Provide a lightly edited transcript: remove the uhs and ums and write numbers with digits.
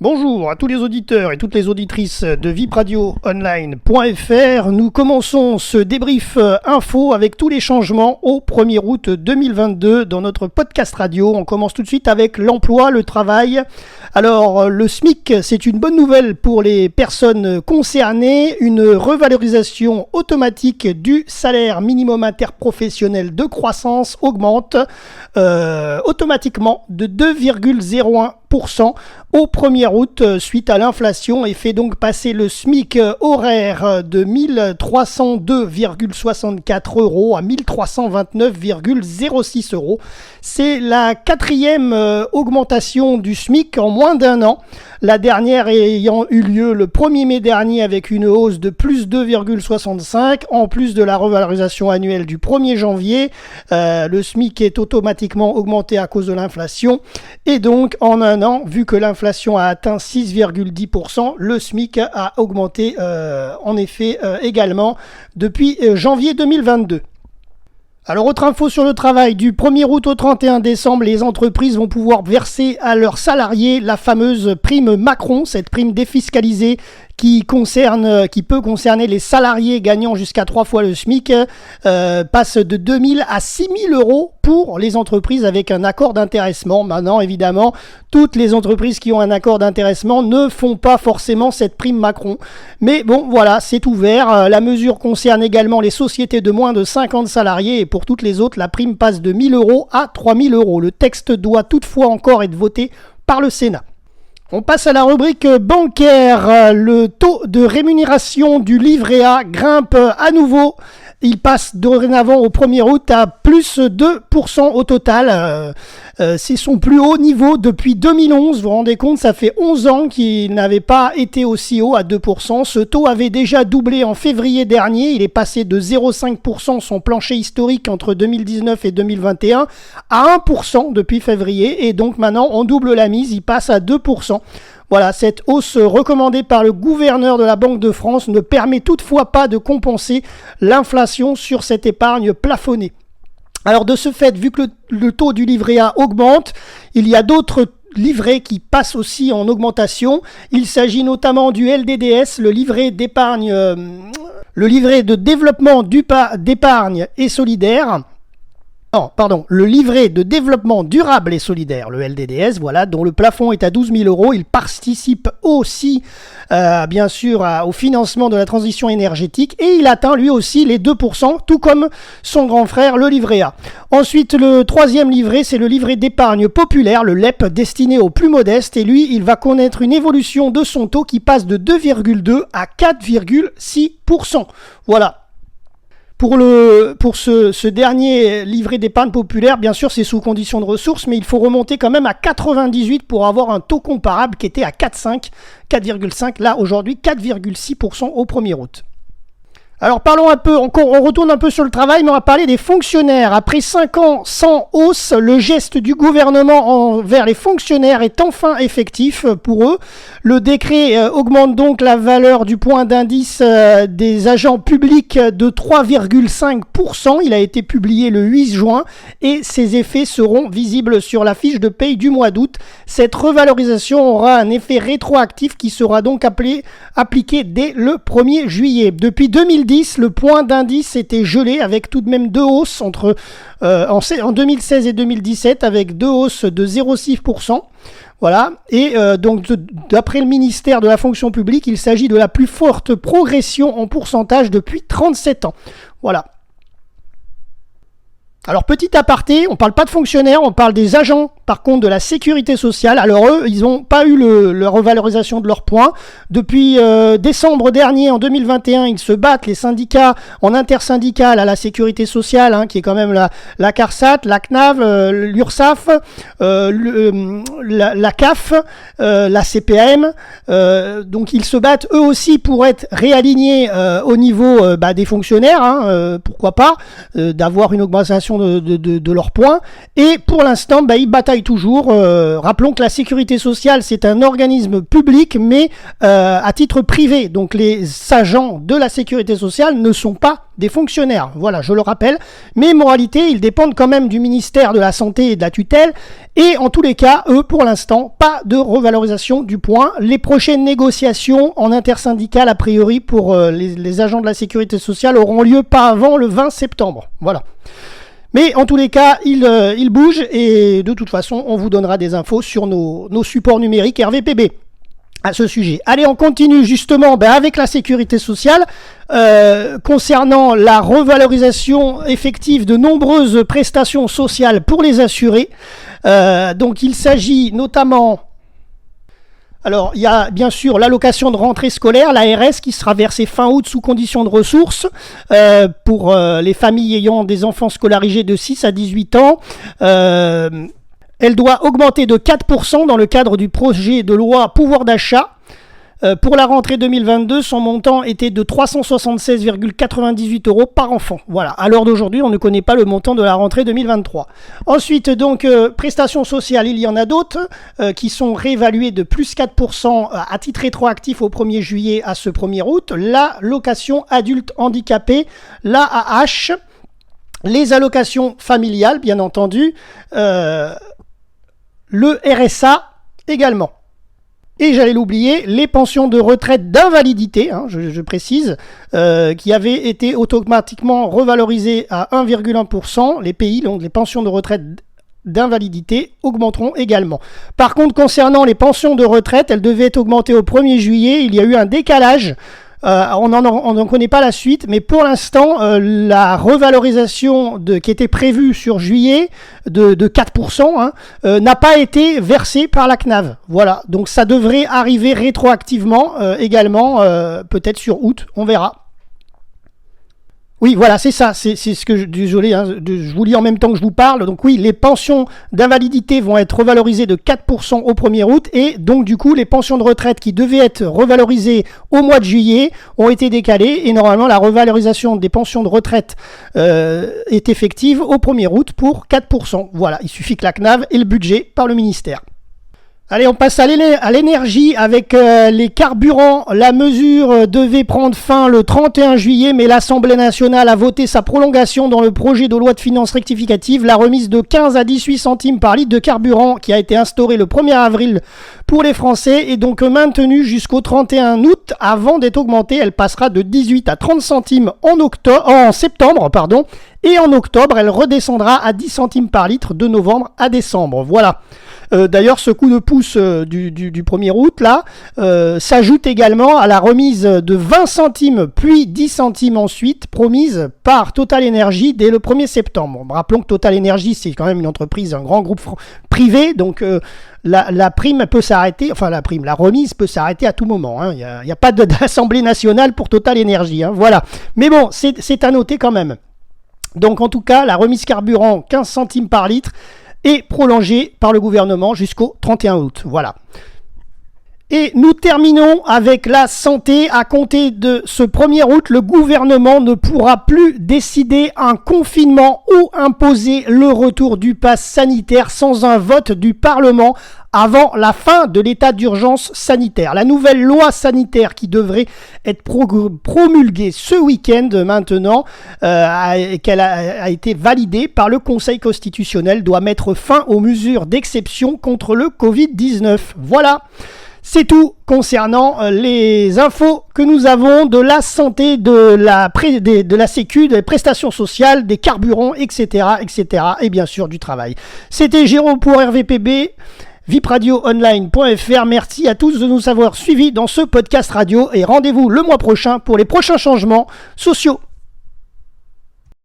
Bonjour à tous les auditeurs et toutes les auditrices de vipradioonline.fr. Nous commençons ce débrief info avec tous les changements au 1er août 2022 dans notre podcast radio. On commence tout de suite avec l'emploi, le travail. Alors, le SMIC, c'est une bonne nouvelle pour les personnes concernées. Une revalorisation automatique du salaire minimum interprofessionnel de croissance augmente automatiquement de 2,01% au 1er août suite à l'inflation et fait donc passer le SMIC horaire de 1302,64 euros à 1329,06 euros. C'est la quatrième augmentation du SMIC en moins d'un an. La dernière ayant eu lieu le 1er mai dernier avec une hausse de plus 2,65 en plus de la revalorisation annuelle du 1er janvier. Le SMIC est automatiquement augmenté à cause de l'inflation et donc en un an, vu que l'inflation a atteint 6,10%, le SMIC a augmenté en effet également depuis janvier 2022. Alors, autre info sur le travail, du 1er août au 31 décembre, les entreprises vont pouvoir verser à leurs salariés la fameuse prime Macron, cette prime défiscalisée qui peut concerner les salariés gagnant jusqu'à 3 fois le SMIC, passe de 2 000 à 6 000 euros pour les entreprises avec un accord d'intéressement. Maintenant, évidemment, toutes les entreprises qui ont un accord d'intéressement ne font pas forcément cette prime Macron. Mais bon, voilà, c'est ouvert. La mesure concerne également les sociétés de moins de 50 salariés et pour toutes les autres, la prime passe de 1 000 euros à 3 000 euros. Le texte doit toutefois encore être voté par le Sénat. On passe à la rubrique bancaire. Le taux de rémunération du livret A grimpe à nouveau. Il passe dorénavant au 1er août à plus 2% au total. C'est son plus haut niveau depuis 2011. Vous vous rendez compte, ça fait 11 ans qu'il n'avait pas été aussi haut à 2%. Ce taux avait déjà doublé en février dernier. Il est passé de 0,5%, son plancher historique entre 2019 et 2021, à 1% depuis février. Et donc maintenant, on double la mise, il passe à 2%. Voilà, cette hausse recommandée par le gouverneur de la Banque de France ne permet toutefois pas de compenser l'inflation sur cette épargne plafonnée. Alors de ce fait, vu que le taux du livret A augmente, il y a d'autres livrets qui passent aussi en augmentation. Il s'agit notamment du LDDS, le livret d'épargne, le livret de développement d'épargne et solidaire. Le livret de développement durable et solidaire, le LDDS, voilà, dont le plafond est à 12 000 euros. Il participe aussi, bien sûr, au financement de la transition énergétique et il atteint lui aussi les 2%, tout comme son grand frère, le livret A. Ensuite, le troisième livret, c'est le livret d'épargne populaire, le LEP, destiné aux plus modestes. Et lui, il va connaître une évolution de son taux qui passe de 2,2 à 4,6%. Voilà. Pour ce dernier livret d'épargne populaire, bien sûr, c'est sous condition de ressources, mais il faut remonter quand même à 98 pour avoir un taux comparable qui était à 4,5. Là, aujourd'hui, 4,6% au 1er août. Alors parlons un peu, on retourne un peu sur le travail, mais on va parler des fonctionnaires. Après 5 ans sans hausse, le geste du gouvernement envers les fonctionnaires est enfin effectif pour eux. Le décret augmente donc la valeur du point d'indice des agents publics de 3,5%. Il a été publié le 8 juin et ses effets seront visibles sur la fiche de paye du mois d'août. Cette revalorisation aura un effet rétroactif qui sera donc appliqué dès le 1er juillet. Depuis 2010, le point d'indice était gelé avec tout de même deux hausses en 2016 et 2017 avec deux hausses de 0,6%. Voilà, et donc d'après le ministère de la fonction publique, il s'agit de la plus forte progression en pourcentage depuis 37 ans. Voilà. Alors petit aparté, on ne parle pas de fonctionnaires, on parle des agents par contre de la sécurité sociale. Alors eux, ils n'ont pas eu la revalorisation de leurs points. Depuis décembre dernier, en 2021, ils se battent, les syndicats en intersyndical à la sécurité sociale, qui est quand même la CARSAT, la CNAV, l'URSSAF, la CAF, la CPAM. Donc ils se battent eux aussi pour être réalignés au niveau des fonctionnaires. Pourquoi pas d'avoir une augmentation de leurs points. Et pour l'instant, ils bataillent toujours. Rappelons que la sécurité sociale, c'est un organisme public, mais à titre privé. Donc les agents de la sécurité sociale ne sont pas des fonctionnaires. Voilà, je le rappelle. Mais moralité, ils dépendent quand même du ministère de la Santé et de la tutelle. Et en tous les cas, eux, pour l'instant, pas de revalorisation du point. Les prochaines négociations en intersyndicale, a priori, pour les agents de la sécurité sociale auront lieu pas avant le 20 septembre. Voilà. Mais en tous les cas, il bouge et de toute façon, on vous donnera des infos sur nos supports numériques RVPB à ce sujet. Allez, on continue justement avec la sécurité sociale concernant la revalorisation effective de nombreuses prestations sociales pour les assurés. Donc il s'agit notamment... Alors, il y a bien sûr l'allocation de rentrée scolaire, l'ARS, qui sera versée fin août sous condition de ressources pour les familles ayant des enfants scolarisés de 6 à 18 ans. Elle doit augmenter de 4% dans le cadre du projet de loi pouvoir d'achat. Pour la rentrée 2022, son montant était de 376,98 € par enfant. Voilà, à l'heure d'aujourd'hui, on ne connaît pas le montant de la rentrée 2023. Ensuite, donc, prestations sociales, il y en a d'autres qui sont réévaluées de plus 4% à titre rétroactif au 1er juillet à ce 1er août. La location adulte handicapé, l'AAH, les allocations familiales, bien entendu, le RSA également. Et j'allais l'oublier, les pensions de retraite d'invalidité, je précise, qui avaient été automatiquement revalorisées à 1,1%. Les pays, donc les pensions de retraite d'invalidité, augmenteront également. Par contre, concernant les pensions de retraite, elles devaient être augmentées au 1er juillet. Il y a eu un décalage. On n'en connaît pas la suite, mais pour l'instant, la revalorisation qui était prévue sur juillet de 4% n'a pas été versée par la CNAV. Voilà, donc ça devrait arriver rétroactivement également, peut-être sur août, on verra. Oui, voilà, c'est ça, c'est ce que désolé, je vous lis en même temps que je vous parle. Donc oui, les pensions d'invalidité vont être revalorisées de 4% au 1er août et donc du coup, les pensions de retraite qui devaient être revalorisées au mois de juillet ont été décalées et normalement, la revalorisation des pensions de retraite est effective au 1er août pour 4%. Voilà, il suffit que la CNAV ait le budget par le ministère. Allez, on passe à l'énergie avec les carburants. La mesure devait prendre fin le 31 juillet, mais l'Assemblée nationale a voté sa prolongation dans le projet de loi de finances rectificative. La remise de 15 à 18 centimes par litre de carburant qui a été instaurée le 1er avril pour les Français est donc maintenue jusqu'au 31 août avant d'être augmentée. Elle passera de 18 à 30 centimes en septembre, et en octobre, elle redescendra à 10 centimes par litre de novembre à décembre. Voilà. D'ailleurs, ce coup de pouce du 1er août, là, s'ajoute également à la remise de 20 centimes, puis 10 centimes ensuite, promise par Total Energy dès le 1er septembre. Rappelons que Total Energy, c'est quand même une entreprise, un grand groupe privé, donc la prime peut s'arrêter, la remise peut s'arrêter à tout moment. Il n'y a pas d'assemblée nationale pour Total Energy. Voilà. Mais bon, c'est à noter quand même. Donc en tout cas, la remise carburant, 15 centimes par litre, est prolongée par le gouvernement jusqu'au 31 août. Voilà. Et nous terminons avec la santé. À compter de ce 1er août, le gouvernement ne pourra plus décider un confinement ou imposer le retour du pass sanitaire sans un vote du Parlement avant la fin de l'état d'urgence sanitaire. La nouvelle loi sanitaire qui devrait être promulguée ce week-end maintenant, qu'elle a été validée par le Conseil constitutionnel, doit mettre fin aux mesures d'exception contre le Covid-19. Voilà. C'est tout concernant les infos que nous avons de la santé, de la sécu, des prestations sociales, des carburants, etc., et bien sûr du travail. C'était Jérôme pour RVPB, vipradioonline.fr. Merci à tous de nous avoir suivis dans ce podcast radio et rendez-vous le mois prochain pour les prochains changements sociaux.